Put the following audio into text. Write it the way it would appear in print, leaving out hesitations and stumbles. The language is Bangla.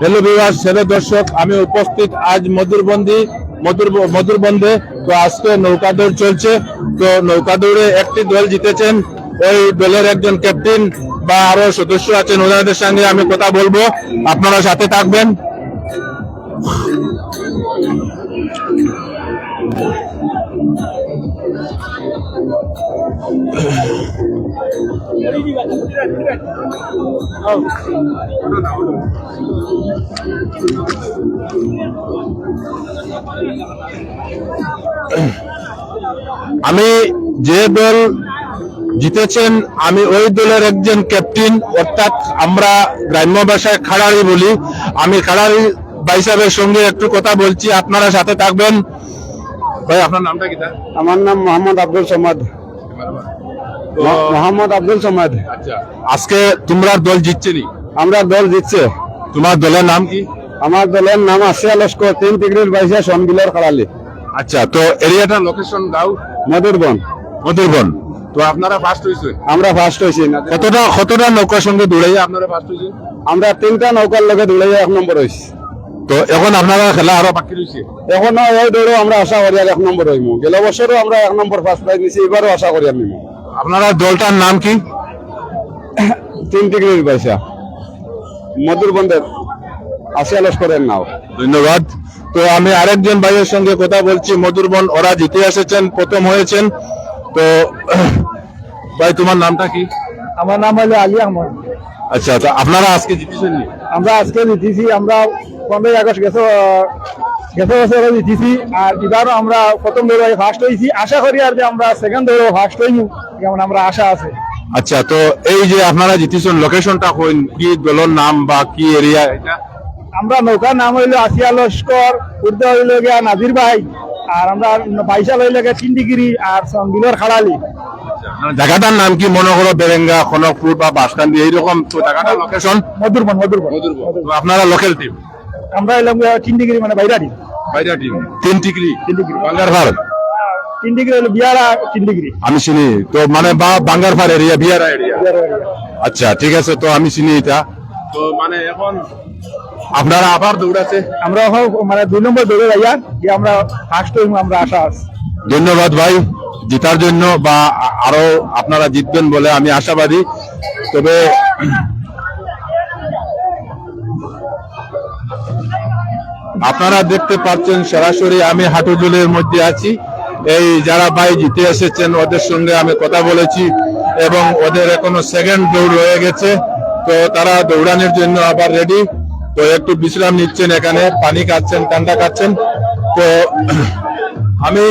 হ্যালো ভিউয়ার্স, হ্যালো দর্শক, আমি উপস্থিত আজ মধুরবন্ধে। তো আজকে নৌকা দৌড় চলছে। তো নৌকা দৌড়ে একটি দল জিতেছেন। ওই দলের একজন ক্যাপ্টেন বা আরো সদস্য আছেন, ওনাদের সঙ্গে আমি কথা বলবো, আপনারা সাথে থাকবেন। আমি যে দল জিতেছেন, আমি ওই দলের একজন ক্যাপ্টেন, অর্থাৎ আমরা গ্রাম্য ভাষায় খাড়ারি বলি। আমি খাড়ারি ভাই সাহেবের সঙ্গে একটু কথা বলছি, আপনারা সাথে থাকবেন। ভাই, আপনার নামটা কি? আমার নাম মোহাম্মদ আব্দুল সমাদ। মোহাম্মদ আব্দুল সমাদ। আচ্ছা, আজকে তোমরা দল জিতছে নি? আমরা দল জিতছে। তোমার দলের নাম কি? আমার দলের নাম আসিয়া লস্কর, 3 ডিগ্রির 22 সনবিলের খাড়ালি। আচ্ছা, তো এরিয়াটার লোকেশন দাও। মধুরবন। তো আপনারা ফার্স্ট হয়েছে? আমরা ফার্স্ট হয়েছি। কতটা নৌকার সঙ্গে দৌড়াইয়া আপনারা ফার্স্ট হয়েছে? আমরা 3টা নৌকার লগে দৌড়াইয়া 1 নম্বর হয়েছি। তো এখন আপনারা খেলা আরো বাকি রয়েছে? এখনো ওই দৌড়ে আমরা আশা করি আর 1 নম্বর হইমু। গেল বছরও আমরা 1 নম্বর ফার্স্ট প্রাইজ নিছি, এবারও আশা করি আমি। আপনারা দলটার নাম কি? 3 ডিগ্রির 22 মধুরবন্ধের আসিয়া লস্করের নাও। ধন্যবাদ। তো আমি আরেকজন ভাইয়ের সঙ্গে কথা বলছি, মধুরবন, ওরা জিতে এসেছেন, প্রথম হয়েছেন। তো ভাই, তোমার নামটা কি? আমার নাম হলো আলী আহমদ। আচ্ছা, তো আপনারা আজকে জিতেছেন? আমরা আজকে জিতেছি। আমরা 15 আগস্ট গেছে বছর জিতেছি, আর এবারও আমরা প্রথম দৌড়ে ফার্স্ট হয়েছি। আশা করি আর যে আমরা সেকেন্ড দৌড়ে ফার্স্ট হইমু, যেমন আমরা আশা আছে। আচ্ছা, তো এই যে আপনারা জিতেছেন, লোকেশনটা কোন, কি দলের নাম বা কি এরিয়া এটা? আমরা নৌকার নাম হইলো আসিয়া লস্কর, উর্দু হইল গিয়া নাজির ভাই, আর আমরা পয়সা লইলে গিয়া 3 ডিগ্রি আর বিলর খাড়ালি। জায়গাটার নাম কি? মনে করো বেরেঙ্গা, খনকপুর বা বাসকান্দি, এইরকম তো জায়গাটার লোকেশন? মধুরবন। তো আপনারা লোকাল টিম? আমরা এলাম 3 ডিগ্রি, মানে বাইরা টিম। 3 ডিগ্রি বাঙ্গারফার। 3 ডিগ্রি হলো বিয়ারা, 3 ডিগ্রি আমি চিনি তো, মানে বাঙ্গারফার এরিয়া, বিয়ারা এরিয়া। আচ্ছা, ঠিক আছে, তো আমি চিনি এটা। তো মানে এখন আপনারা আবার দৌড়াচ্ছে? আমরা মানে 2 নম্বর দৌড়ে যাইয়া যে আমরা ফার্স্ট হইমু, আমরা আশা আছে। ধন্যবাদ ভাই জিতার জন্য, বা আরো আপনারা জিতবেন বলে আমি আশাবাদী। তবে আপনারা দেখতে পাচ্ছেন সরাসরি আমি হাটুজুলের মধ্যে আছি। এই যারা ভাই জিতে এসেছেন ওদের সঙ্গে আমি কথা বলেছি, এবং ওদের এখনো সেকেন্ড দৌড় রয়ে গেছে। তো তারা দৌড়ানোর জন্য আবার রেডি। তো একটু বিশ্রাম নিচ্ছেন, এখানে পানি খাচ্ছেন, ঠান্ডা খাচ্ছেন। তো আমি